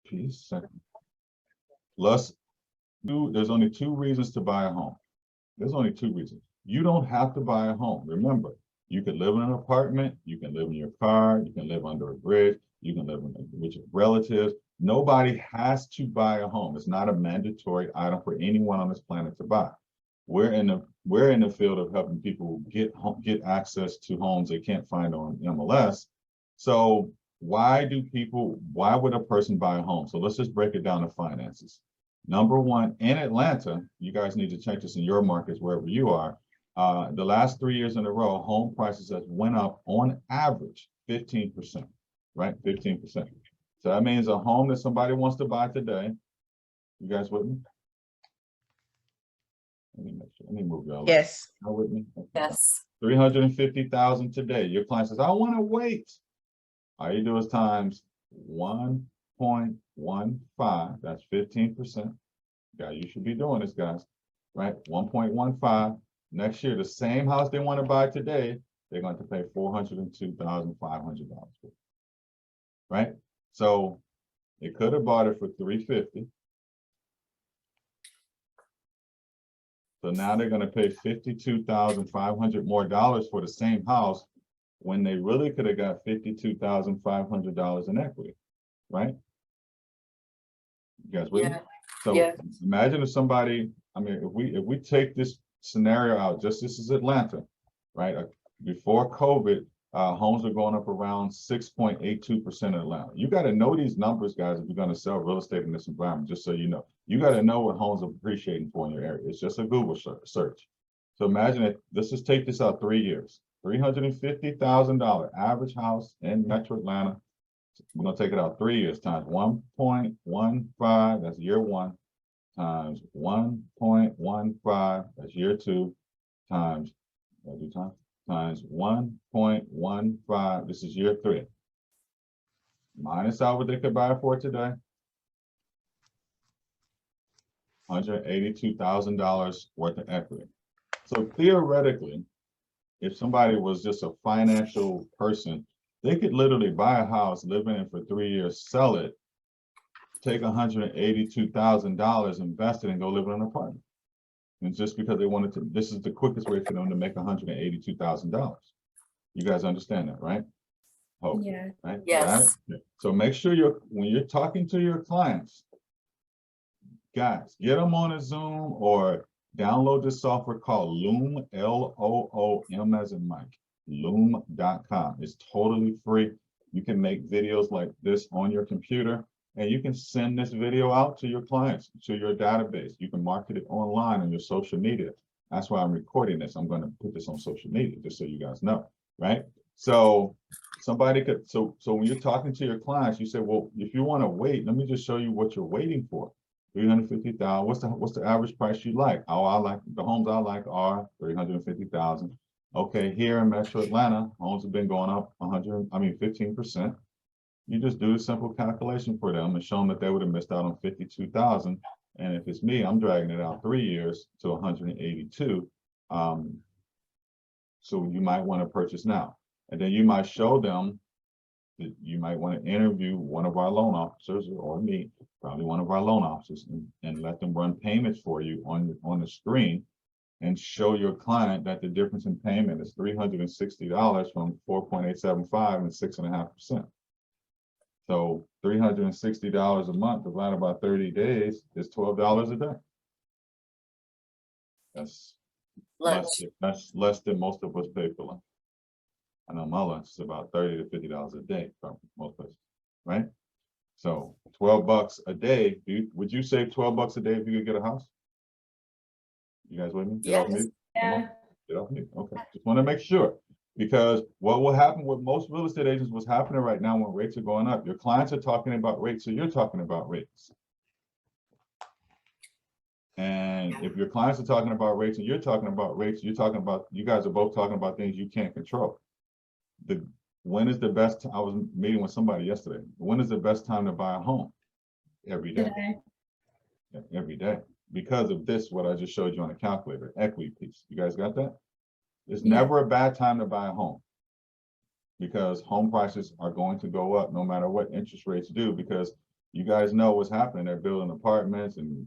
Peace. There's only two reasons to buy a home. There's only two reasons. You don't have to buy a home. Remember, you can live in an apartment, you can live in your car, you can live under a bridge, you can live with your relatives. Nobody has to buy a home. It's not a mandatory item for anyone on this planet to buy. We're in the field of helping people get access to homes they can't find on MLS. So why would a person buy a home? So let's just break it down to finances. Number one, in Atlanta, you guys need to check this in your markets, wherever you are. The last 3 years in a row, home prices have went up on average 15%, right? 15%. So that means a home that somebody wants to buy today. You guys with me? Let me move y'all. Yes. With me? Okay. Yes. 350,000 today. Your client says, I want to wait. All you do is times 1.15. That's 15%. Yeah, you should be doing this, guys. Right? 1.15. Next year, the same house they want to buy today, they're going to pay $402,500 for. Right? So they could have bought it for $350. So now they're going to pay $52,500 more for the same house when they really could have got $52,500 in equity, right? You guys with me? So Yeah. imagine if somebody, I mean, if we take this scenario out, just this is Atlanta, right? Before COVID, homes are going up around 6.82% in Atlanta. You got to know these numbers, guys, if you're going to sell real estate in this environment, just so you know. You got to know what homes are appreciating for in your area. It's just a Google search. So imagine it, let's just take this out 3 years. $350,000 average house in Metro Atlanta. We're going to take it out 3 years times 1.15, that's year one, times 1.15, that's year two, times 1.15, this is year three. Minus out what they could buy it for today. $182,000 worth of equity. So theoretically, if somebody was just a financial person, they could literally buy a house, live in it for 3 years, sell it, take $182,000, invest it, and go live in an apartment. And just because they wanted to, this is the quickest way for them to make $182,000. You guys understand that, right? Hope, Yeah. right? Yes. Right? So make sure when you're talking to your clients, guys, get them on a Zoom or download this software called Loom, Loom as in Mike, loom.com. It's totally free. You can make videos like this on your computer, and you can send this video out to your clients, to your database. You can market it online on your social media. That's why I'm recording this. I'm going to put this on social media, just so you guys know, right? So somebody could, so when you're talking to your clients, you say, well, if you want to wait, let me just show you what you're waiting for. 350,000. What's the average price you like? Oh, I like the homes I like are 350,000. Okay, here in Metro Atlanta, homes have been going up 15%. You just do a simple calculation for them and show them that they would have missed out on 52,000. And if it's me, I'm dragging it out 3 years to 182. So you might want to purchase now, and then you might show them that you might want to interview one of our loan officers or me, probably one of our loan officers, and let them run payments for you on the screen and show your client that the difference in payment is $360 from 4.875 and 6.5%. So $360 a month divided by 30 days is $12 a day. That's less than most of us pay for lunch. I know my lunch is about $30 to $50 a day from most places, right? So $12 a day. Would you save $12 a day if you could get a house? You guys with me? Get off mute. Yeah. Get off mute. Okay. Just want to make sure, because what will happen with most real estate agents, what's happening right now when rates are going up, your clients are talking about rates, so you're talking about rates. And if your clients are talking about rates and you're talking about rates, you guys are both talking about things you can't control. When is the best? I was meeting with somebody yesterday. When is the best time to buy a home? Every day. Yeah, every day. Because of this, what I just showed you on the calculator, equity piece. You guys got that? It's never a bad time to buy a home, because home prices are going to go up no matter what interest rates do, because you guys know what's happening. They're building apartments, and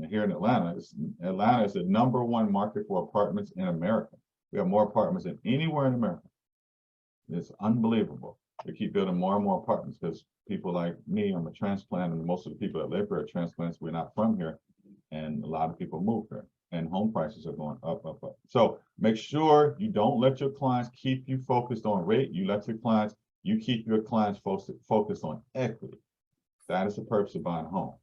here in Atlanta is the #1 market for apartments in America. We have more apartments than anywhere in America. It's unbelievable. They keep building more and more apartments because people like me, I'm a transplant, and most of the people that live here are transplants. We're not from here, and a lot of people move here, and home prices are going up, up, up. So make sure you don't let your clients keep you focused on rate. You keep your clients focused on equity. That is the purpose of buying a home.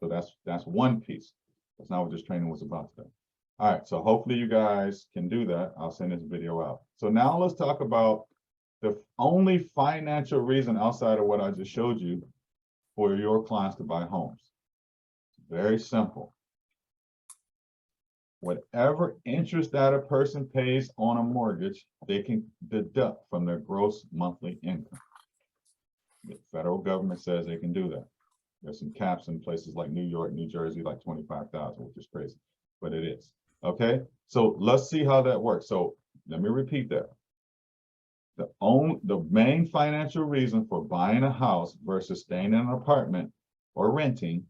So that's one piece. That's not what this training was about today. All right, so hopefully you guys can do that. I'll send this video out. So now let's talk about the only financial reason outside of what I just showed you for your clients to buy homes. Very simple. Whatever interest that a person pays on a mortgage, they can deduct from their gross monthly income. The federal government says they can do that. There's some caps in places like New York, New Jersey, like 25,000, which is crazy, but it is. Okay, so let's see how that works. So let me repeat that. The main financial reason for buying a house versus staying in an apartment or renting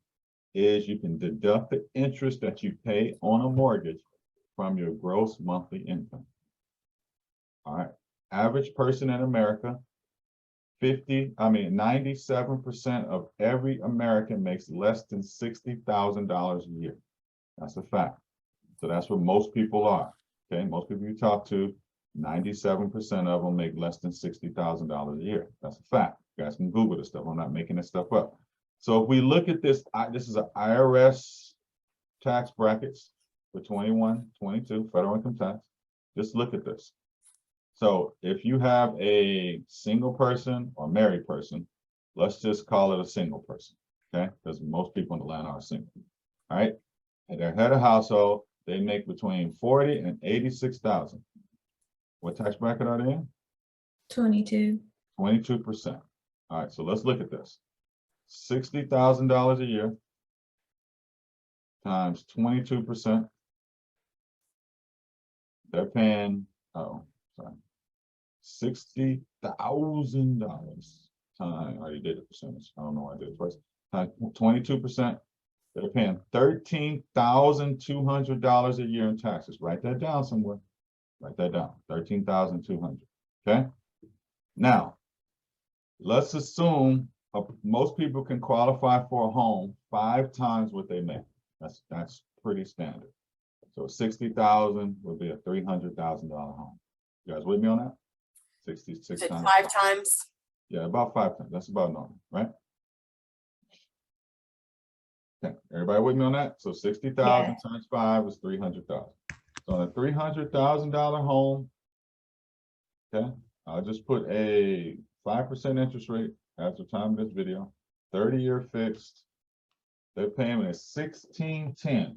is you can deduct the interest that you pay on a mortgage from your gross monthly income. All right, average person in America, 97% of every American makes less than $60,000 a year. That's a fact. So that's what most people are. Okay, most people you talk to, 97% of them make less than $60,000 a year. That's a fact. You guys can Google this stuff. I'm not making this stuff up. So if we look at this, this is an IRS tax brackets for 21, 22, federal income tax. Just look at this. So if you have a single person or married person, let's just call it a single person, okay? Because most people in Atlanta are single, all right? And their head of household, they make between 40 and 86,000. What tax bracket are they in? 22. 22%. All right, so let's look at this. $60,000 a year times 22%. They're paying, $60,000 times, I already did the percentage. I don't know why I did it twice. Times 22%. They're paying $13,200 a year in taxes. Write that down somewhere. Write that down. 13,200. Okay. Now, let's assume most people can qualify for a home 5 times what they make. That's pretty standard. So 60,000 would be a $300,000 home. You guys with me on that? 66 times. 5 times. Yeah, about 5 times. That's about normal, right? Okay, everybody with me on that? So 60,000 times 5 is 300,000. So on a $300,000 home, okay, I'll just put a 5% interest rate at the time of this video, 30-year fixed. Their payment is $1,610.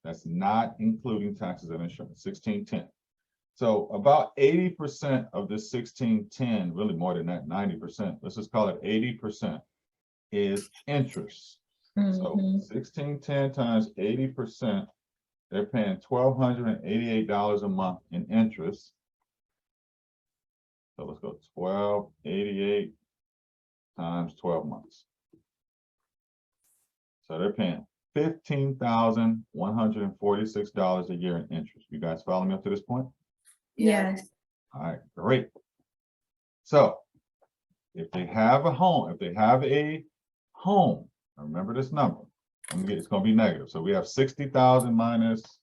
That's not including taxes and insurance, $1,610. So about 80% of this $1,610, really more than that, 90%, let's just call it 80%, is interest. So $1,610 times 80%, they're paying $1,288 a month in interest. So let's go 1,288 times 12 months. So they're paying $15,146 a year in interest. You guys follow me up to this point? Yes. All right, great. So if they have a home, remember this number. It's going to be negative. So we have 60,000 minus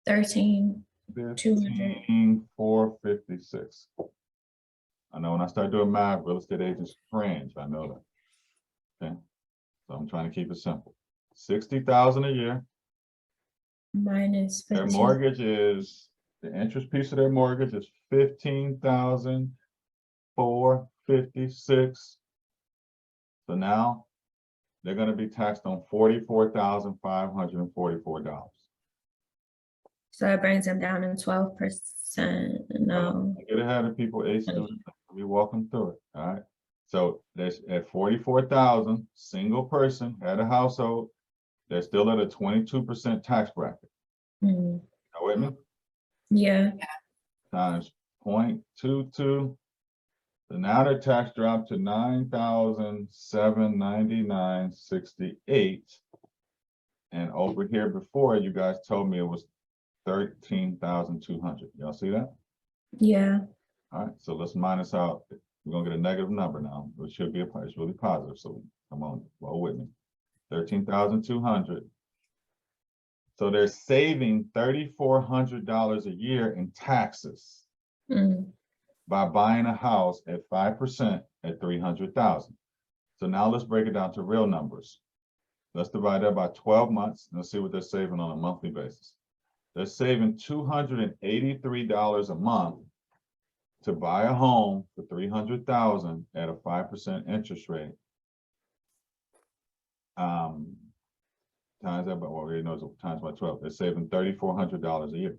15,456. I know when I start doing math, real estate agents cringe. I know that. Okay. So I'm trying to keep it simple. 60,000 a year. Minus 15. Their mortgage is, the interest piece of their mortgage is 15,456. So now they're going to be taxed on $44,544. So it brings them down to 12%. No. Get ahead of people, A student. We walk them through it. All right. So there's at 44,000, single person, head of household, they're still at a 22% tax bracket. You with me? Yeah. Times 0.22 So now their tax dropped to $9,799.68. And over here before, you guys told me it was 13,200. Y'all see that? Yeah. All right, so let's minus out. We're gonna get a negative number now, which should be it's really positive. So come on, roll with me. 13,200. So they're saving $3,400 a year in taxes Mm. by buying a house at 5% at 300,000. So now let's break it down to real numbers. Let's divide that by 12 months and let's see what they're saving on a monthly basis. They're saving $283 a month to buy a home for 300,000 at a 5% interest rate. Times that by, well, we know it's times by 12. They're saving $3,400 a year.